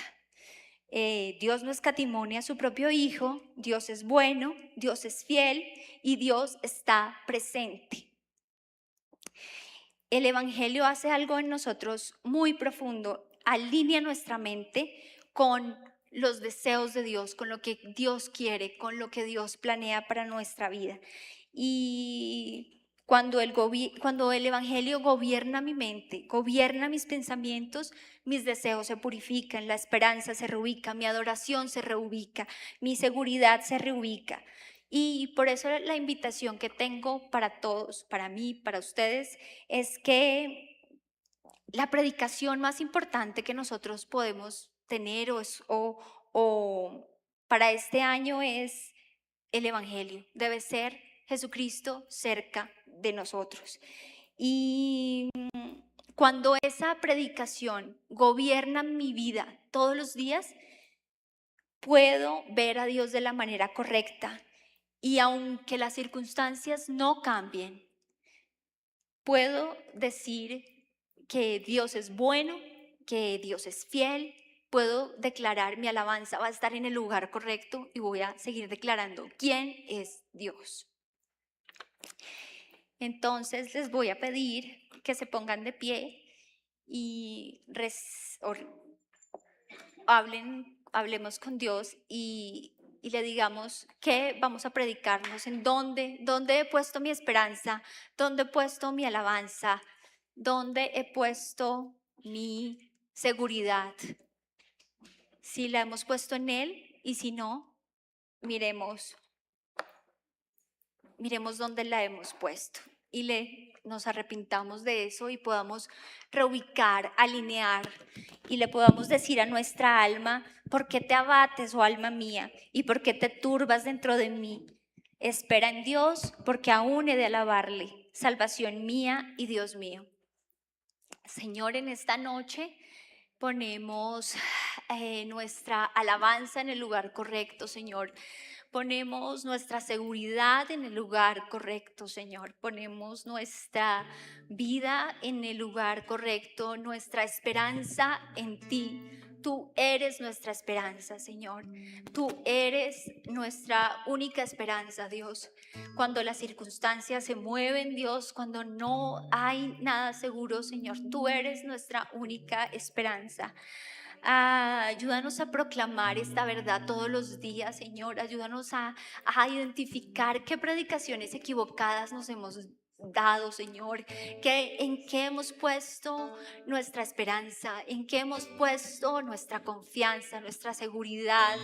Dios no escatimó a su propio Hijo, Dios es bueno, Dios es fiel y Dios está presente. El Evangelio hace algo en nosotros muy profundo, alinea nuestra mente con los deseos de Dios, con lo que Dios quiere, con lo que Dios planea para nuestra vida. Y cuando el Evangelio gobierna mi mente, gobierna mis pensamientos, mis deseos se purifican, la esperanza se reubica, mi adoración se reubica, mi seguridad se reubica. Y por eso la invitación que tengo para todos, para mí, para ustedes, es que la predicación más importante que nosotros podemos tener o para este año es el Evangelio. Debe ser Jesucristo cerca de nosotros. Y cuando esa predicación gobierna mi vida todos los días, puedo ver a Dios de la manera correcta. Y aunque las circunstancias no cambien, puedo decir que Dios es bueno, que Dios es fiel. Puedo declarar mi alabanza, va a estar en el lugar correcto y voy a seguir declarando quién es Dios. Entonces les voy a pedir que se pongan de pie y hablemos con Dios y le digamos qué vamos a predicarnos, en dónde he puesto mi esperanza, dónde he puesto mi alabanza, dónde he puesto mi seguridad. Si la hemos puesto en Él y si no, miremos dónde la hemos puesto y nos arrepintamos de eso y podamos reubicar, alinear y le podamos decir a nuestra alma: ¿por qué te abates, oh alma mía? ¿Y por qué te turbas dentro de mí? Espera en Dios, porque aún he de alabarle, salvación mía y Dios mío. Señor, en esta noche ponemos nuestra alabanza en el lugar correcto, Señor. Ponemos nuestra seguridad en el lugar correcto, Señor. Ponemos nuestra vida en el lugar correcto, nuestra esperanza en ti. Tú eres nuestra esperanza, Señor. Tú eres nuestra única esperanza, Dios. Cuando las circunstancias se mueven, Dios, cuando no hay nada seguro, Señor, tú eres nuestra única esperanza. Ayúdanos a proclamar esta verdad todos los días, Señor. Ayúdanos a identificar qué predicaciones equivocadas nos hemos dado, Señor. En qué hemos puesto nuestra esperanza, en qué hemos puesto nuestra confianza, nuestra seguridad,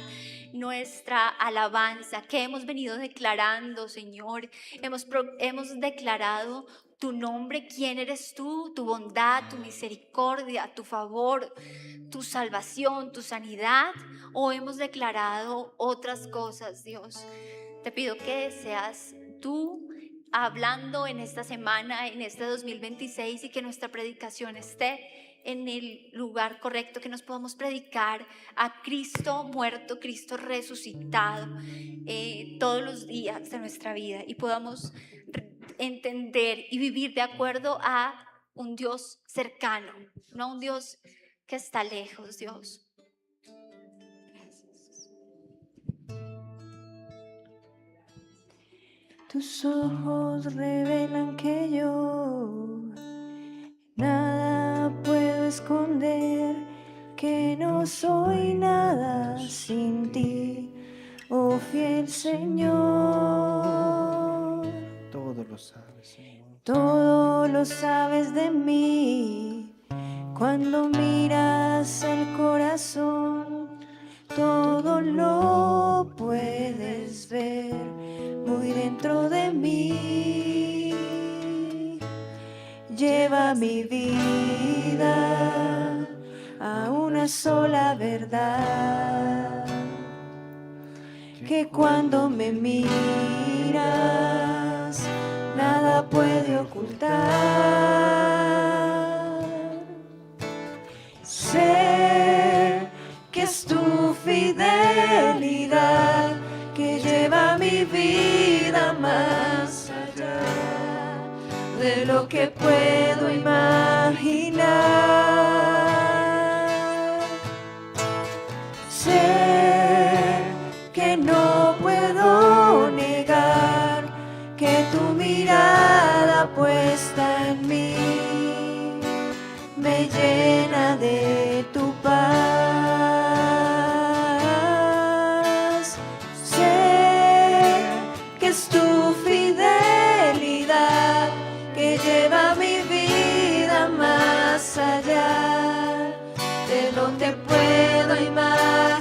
nuestra alabanza, que hemos venido declarando, Señor. Hemos declarado tu nombre, quién eres tú, tu bondad, tu misericordia, tu favor, tu salvación, tu sanidad, o hemos declarado otras cosas, Dios. Te pido que seas tú hablando en esta semana, en este 2026, y que nuestra predicación esté en el lugar correcto, que nos podamos predicar a Cristo muerto, Cristo resucitado todos los días de nuestra vida, y podamos entender y vivir de acuerdo a un Dios cercano, no a un Dios que está lejos, Dios. Tus ojos revelan que yo nada puedo esconder, que no soy nada sin ti, oh fiel Señor. Todo lo sabes, Señor. Todo lo sabes de mí, cuando miras el corazón, todo lo puedes ver muy dentro de mí. Lleva mi vida a una sola verdad, que cuando me miras nada puede ocultar. Sé que es tu fidelidad que lleva mi vida más allá de lo que puedo imaginar. Sé que no puedo negar que tu mirada puesta en mí me llena de tu paz. Sé que es tu fidelidad que lleva mi vida más allá de lo que puedo imaginar.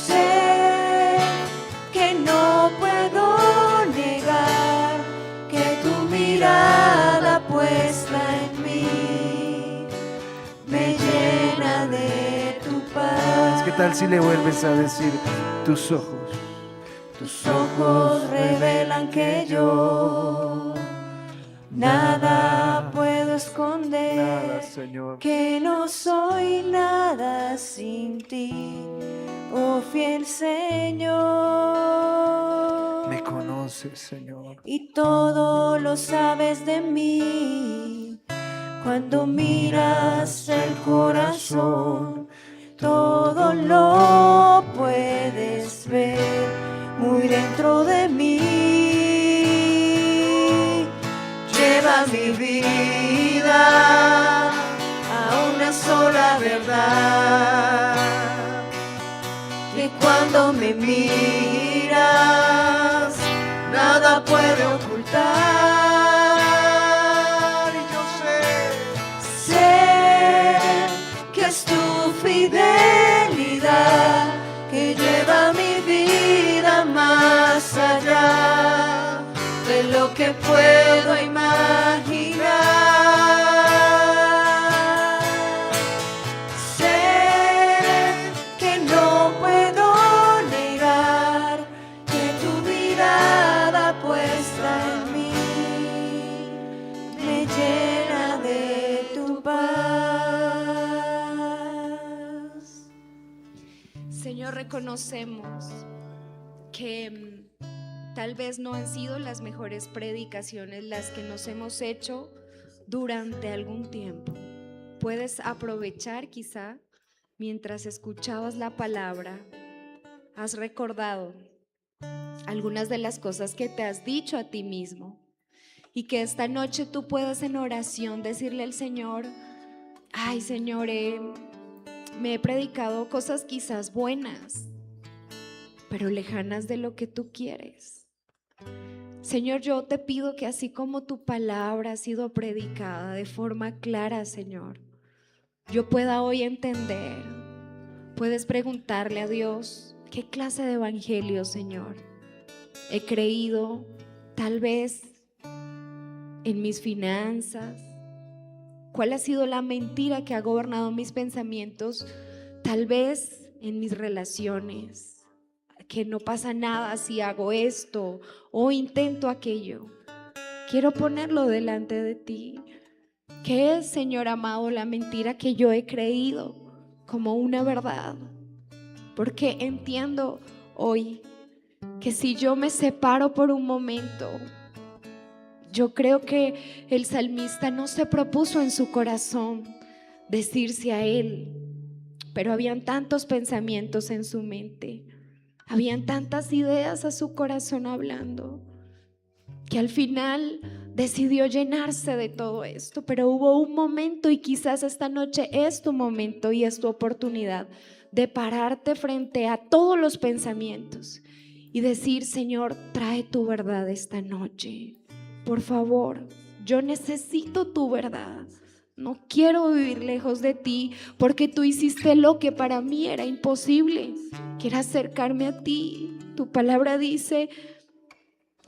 Sé que no puedo negar que tu mirada puesta en mí me llena de tu paz. ¿Qué tal si le vuelves a decir tus ojos? Tus ojos revelan que yo nada puedo esconder, Nada, Señor. que no soy nada sin ti, oh fiel Señor. Me conoces, Señor. Y todo lo sabes de mí, cuando miras el corazón, todo lo puedes ver muy dentro de mí. Lleva mi vida a una sola verdad, que cuando me miras nada puede ocultar. Yo sé que es tu fidelidad que lleva mi vida más allá de lo que puedo imaginar. Sé que no puedo negar que tu mirada puesta en mí me llena de tu paz. Señor, reconocemos que tal vez no han sido las mejores predicaciones las que nos hemos hecho durante algún tiempo. Puedes aprovechar quizá mientras escuchabas la palabra, has recordado algunas de las cosas que te has dicho a ti mismo y que esta noche tú puedas en oración decirle al Señor: ay, Señor, me he predicado cosas quizás buenas, pero lejanas de lo que tú quieres. Señor, yo te pido que así como tu palabra ha sido predicada de forma clara, Señor, yo pueda hoy entender. Puedes preguntarle a Dios: ¿qué clase de evangelio, Señor, he creído? Tal vez en mis finanzas. ¿Cuál ha sido la mentira que ha gobernado mis pensamientos? Tal vez en mis relaciones, que no pasa nada si hago esto o intento aquello. Quiero ponerlo delante de ti. ¿Qué es, Señor amado, la mentira que yo he creído como una verdad? Porque entiendo hoy que si yo me separo por un momento, yo creo que el salmista no se propuso en su corazón decirse a él, pero habían tantos pensamientos en su mente, habían tantas ideas a su corazón hablando, que al final decidió llenarse de todo esto. Pero hubo un momento, y quizás esta noche es tu momento y es tu oportunidad de pararte frente a todos los pensamientos y decir: Señor, trae tu verdad esta noche. Por favor, yo necesito tu verdad. No quiero vivir lejos de ti, porque tú hiciste lo que para mí era imposible, que era acercarme a ti. Tu palabra dice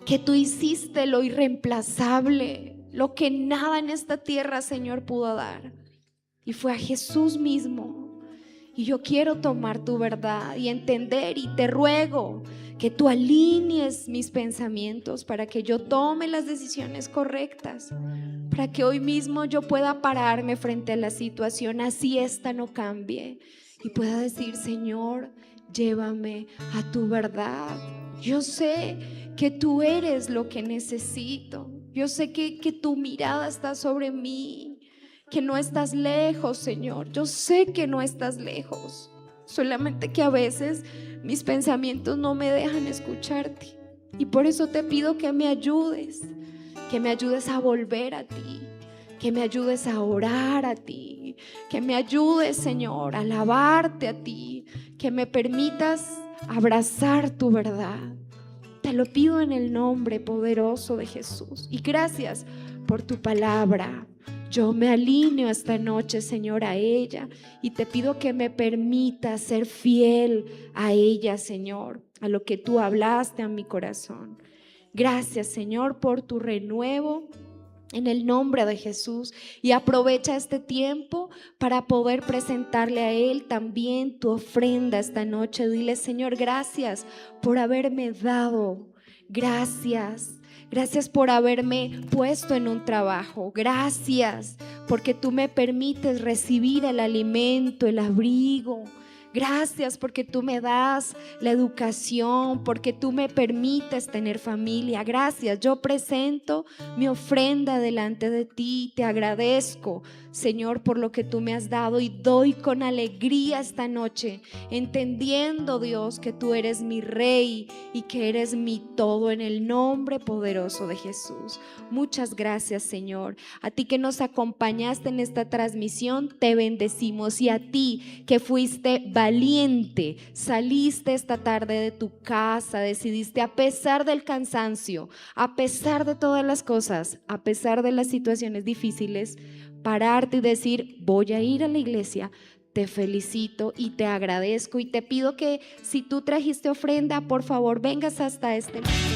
que tú hiciste lo irreemplazable, lo que nada en esta tierra, Señor, pudo dar, y fue a Jesús mismo. Y yo quiero tomar tu verdad y entender, y te ruego que tú alinees mis pensamientos para que yo tome las decisiones correctas, para que hoy mismo yo pueda pararme frente a la situación, así esta no cambie, y pueda decir: Señor, llévame a tu verdad. Yo sé que tú eres lo que necesito. Yo sé que tu mirada está sobre mí, que no estás lejos, Señor. Yo sé que no estás lejos, solamente que a veces mis pensamientos no me dejan escucharte, y por eso te pido que me ayudes a volver a ti, que me ayudes a orar a ti, que me ayudes, Señor, a alabarte a ti, que me permitas abrazar tu verdad. Te lo pido en el nombre poderoso de Jesús, y gracias por tu palabra. Yo me alineo esta noche, Señor, a ella, y te pido que me permitas ser fiel a ella, Señor, a lo que tú hablaste a mi corazón. Gracias, Señor, por tu renuevo en el nombre de Jesús, y aprovecha este tiempo para poder presentarle a Él también tu ofrenda esta noche. Dile: Señor, gracias por haberme dado. Gracias por haberme puesto en un trabajo. Gracias porque tú me permites recibir el alimento, el abrigo. Gracias porque tú me das la educación, porque tú me permites tener familia. Gracias, yo presento mi ofrenda delante de ti. Te agradezco, Señor, por lo que tú me has dado, y doy con alegría esta noche, entendiendo, Dios, que tú eres mi Rey y que eres mi todo, en el nombre poderoso de Jesús. Muchas gracias, Señor. A ti que nos acompañaste en esta transmisión, te bendecimos, y a ti que fuiste valiente, saliste esta tarde de tu casa, decidiste, a pesar del cansancio, a pesar de todas las cosas, a pesar de las situaciones difíciles, pararte y decir: voy a ir a la iglesia. Te felicito y te agradezco, y te pido que si tú trajiste ofrenda, por favor vengas hasta este momento.